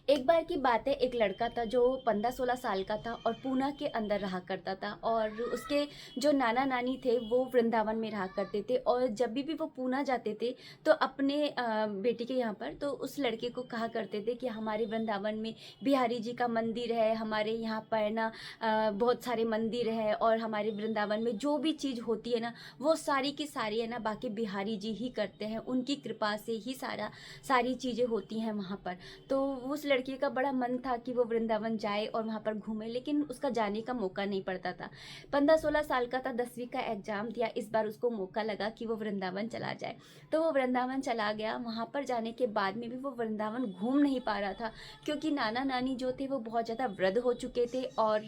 एक बार की बात है, एक लड़का था जो 15-16 साल का था और पूना के अंदर रहा करता था। और उसके जो नाना नानी थे वो वृंदावन में रहा करते थे। और जब भी वो पूना जाते थे तो अपने बेटी के यहाँ पर तो उस लड़के को कहा करते थे कि हमारे वृंदावन में बिहारी जी का मंदिर है, हमारे यहाँ पर ना बहुत सारे मंदिर है, और हमारे वृंदावन में जो भी चीज़ होती है ना वो सारी की सारी है ना बाकी बिहारी जी ही करते हैं, उनकी कृपा से ही सारी चीज़ें होती हैं वहाँ पर। तो उस लड़की का बड़ा मन था कि वो वृंदावन जाए और वहाँ पर घूमे, लेकिन उसका जाने का मौका नहीं पड़ता था। 15-16 साल का था, 10वीं का एग्जाम दिया, इस बार उसको मौका लगा कि वो वृंदावन चला जाए। तो वो वृंदावन चला गया। वहाँ पर जाने के बाद में भी वो वृंदावन घूम नहीं पा रहा था, क्योंकि नाना नानी जो थे वो बहुत ज़्यादा वृद्ध हो चुके थे और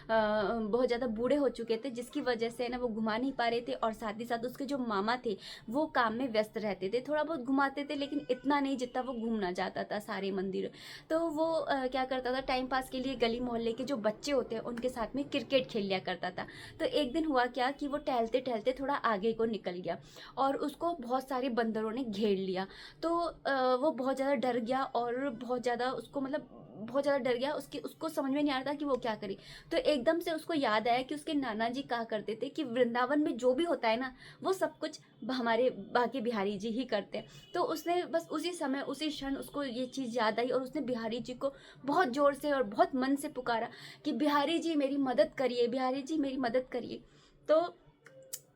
बहुत ज़्यादा बूढ़े हो चुके थे, जिसकी वजह से ना वो घुमा नहीं पा रहे थे। और साथ ही साथ उसके जो मामा थे वो काम में व्यस्त रहते थे, थोड़ा बहुत घुमाते थे लेकिन इतना नहीं जितना वो घूमना चाहता था सारे मंदिर। तो वो क्या करता था, टाइम पास के लिए गली मोहल्ले के जो बच्चे होते हैं उनके साथ में क्रिकेट खेल लिया करता था। तो एक दिन हुआ क्या कि वो टहलते टहलते थोड़ा आगे को निकल गया और उसको बहुत सारे बंदरों ने घेर लिया। तो वो बहुत ज़्यादा डर गया और बहुत ज़्यादा उसको मतलब बहुत ज़्यादा डर गया, उसको समझ में नहीं आ रहा था कि वो क्या करे। तो एकदम से उसको याद आया कि उसके नाना जी कहा करते थे कि वृंदावन में जो भी होता है ना वो सब कुछ हमारे बाकी बिहारी जी ही करते हैं। तो उसने बस उसी समय उसी क्षण उसको ये चीज़ याद आई और उसने बिहारी जी को बहुत ज़ोर से और बहुत मन से पुकारा कि बिहारी जी मेरी मदद करिए, बिहारी जी मेरी मदद करिए। तो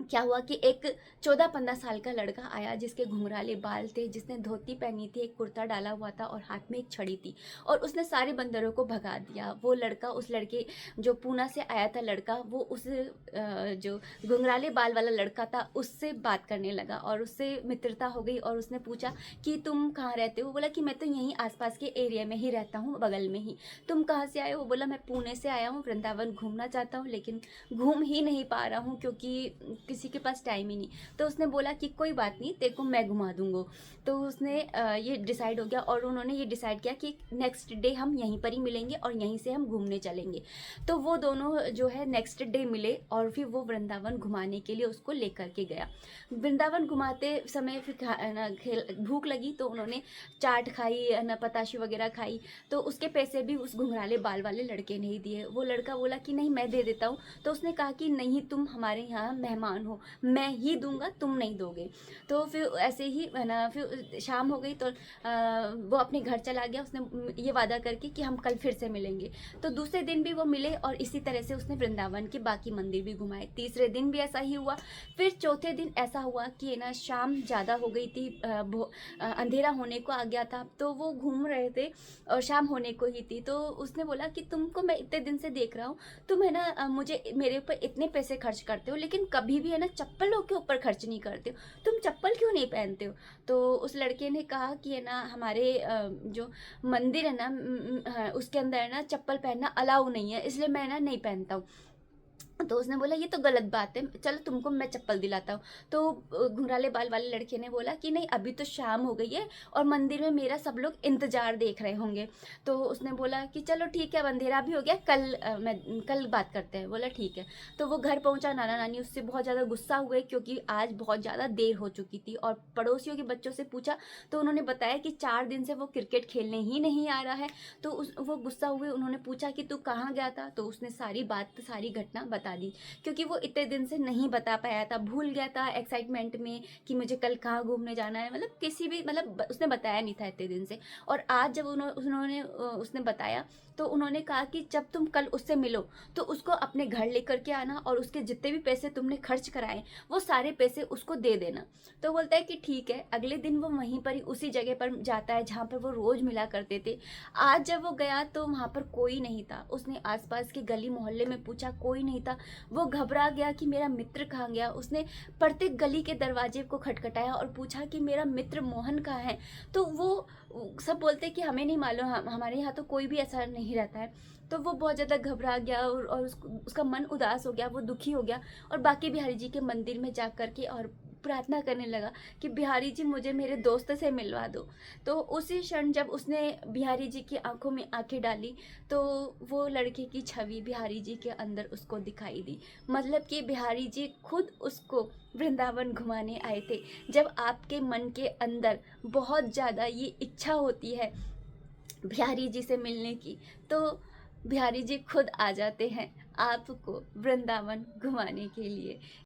क्या हुआ कि एक 14-15 साल का लड़का आया जिसके घुंघराले बाल थे, जिसने धोती पहनी थी, एक कुर्ता डाला हुआ था और हाथ में एक छड़ी थी, और उसने सारे बंदरों को भगा दिया। वो लड़का उस लड़के जो पूना से आया था लड़का, वो उस जो घुंघराले बाल वाला लड़का था उससे बात करने लगा और उससे मित्रता हो गई। और उसने पूछा कि तुम कहाँ रहते हो? वो बोला कि मैं तो यहीं आसपास के एरिया में ही रहता हूँ, बगल में ही। तुम कहाँ से आए हो? वो बोला मैं पुणे से आया हूँ, वृंदावन घूमना चाहता हूँ लेकिन घूम ही नहीं पा रहा हूँ क्योंकि किसी के पास टाइम ही नहीं। तो उसने बोला कि कोई बात नहीं, तेरे को मैं घुमा दूंगा। तो उसने ये डिसाइड हो गया और उन्होंने ये डिसाइड किया कि नेक्स्ट डे हम यहीं पर ही मिलेंगे और यहीं से हम घूमने चलेंगे। तो वो दोनों जो है नेक्स्ट डे मिले और फिर वो वृंदावन घुमाने के लिए उसको लेकर के गया। वृंदावन घुमाते समय फिर भूख लगी तो उन्होंने चाट खाई, न पताशी वगैरह खाई। तो उसके पैसे भी उस घुंघराले बाल वाले लड़के ने ही दिए। वो लड़का बोला कि नहीं मैं दे देता हूँ। तो उसने कहा कि नहीं, तुम हमारे यहाँ मेहमान हो, मैं ही दूंगा, तुम नहीं दोगे। तो फिर ऐसे ही है ना, फिर शाम हो गई तो वो अपने घर चला गया, उसने ये वादा करके कि हम कल फिर से मिलेंगे। तो दूसरे दिन भी वो मिले और इसी तरह से उसने वृंदावन के बाकी मंदिर भी घुमाए। तीसरे दिन भी ऐसा ही हुआ। फिर चौथे दिन ऐसा हुआ कि ना शाम ज़्यादा हो गई थी, अंधेरा होने को आ गया था। तो वो घूम रहे थे और शाम होने को ही थी। तो उसने बोला कि तुमको मैं इतने दिन से देख रहा हूँ, तुम है ना मुझे मेरे ऊपर इतने पैसे खर्च करते हो लेकिन कभी भी है ना चप्पलों के ऊपर खर्च नहीं करते हो, तुम चप्पल क्यों नहीं पहनते हो? तो उस लड़के ने कहा कि है ना हमारे जो मंदिर है ना उसके अंदर है ना चप्पल पहनना अलाउ नहीं है, इसलिए मैं ना नहीं पहनता हूँ। तो उसने बोला ये तो गलत बात है, चलो तुमको मैं चप्पल दिलाता हूँ। तो घुंघराले बाल वाले लड़के ने बोला कि नहीं, अभी तो शाम हो गई है और मंदिर में मेरा सब लोग इंतजार देख रहे होंगे। तो उसने बोला कि चलो ठीक है, अब अंधेरा भी हो गया, मैं कल बात करते हैं। बोला ठीक है। तो वो घर पहुंचा। नाना नानी उससे बहुत ज़्यादा गुस्सा हुए क्योंकि आज बहुत ज़्यादा देर हो चुकी थी। और पड़ोसियों के बच्चों से पूछा तो उन्होंने बताया कि 4 दिन से वो क्रिकेट खेलने ही नहीं आ रहा है। तो वो गुस्सा हुए, उन्होंने पूछा कि तू कहाँ गया था? तो उसने सारी बात सारी घटना बता दी, क्योंकि वो इतने दिन से नहीं बता पाया था, भूल गया था एक्साइटमेंट में कि मुझे कल कहाँ घूमने जाना है, मतलब किसी भी मतलब उसने बताया नहीं था इतने दिन से। और आज जब उन्होंने उसने बताया तो उन्होंने कहा कि जब तुम कल उससे मिलो तो उसको अपने घर लेकर के आना और उसके जितने भी पैसे तुमने खर्च कराए वो सारे पैसे उसको दे देना। तो बोलता है कि ठीक है। अगले दिन वो वहीं पर ही उसी जगह पर जाता है जहाँ पर वो रोज मिला करते थे। आज जब वो गया तो वहाँ पर कोई नहीं था। उसने आसपास के गली मोहल्ले में पूछा, कोई नहीं था। वो घबरा गया कि मेरा मित्र कहाँ गया। उसने प्रत्येक गली के दरवाजे को खटखटाया और पूछा कि मेरा मित्र मोहन कहाँ है। तो वो सब बोलते कि हमें नहीं मालूम, हमारे यहाँ तो कोई भी ऐसा नहीं रहता है। तो वो बहुत ज़्यादा घबरा गया और उसका मन उदास हो गया, वो दुखी हो गया। और बाकी बिहारी जी के मंदिर में जा कर के और प्रार्थना करने लगा कि बिहारी जी मुझे मेरे दोस्त से मिलवा दो। तो उसी क्षण जब उसने बिहारी जी की आंखों में आंखें डाली तो वो लड़के की छवि बिहारी जी के अंदर उसको दिखाई दी। मतलब कि बिहारी जी खुद उसको वृंदावन घुमाने आए थे। जब आपके मन के अंदर बहुत ज़्यादा ये इच्छा होती है बिहारी जी से मिलने की, तो बिहारी जी खुद आ जाते हैं आपको वृंदावन घुमाने के लिए।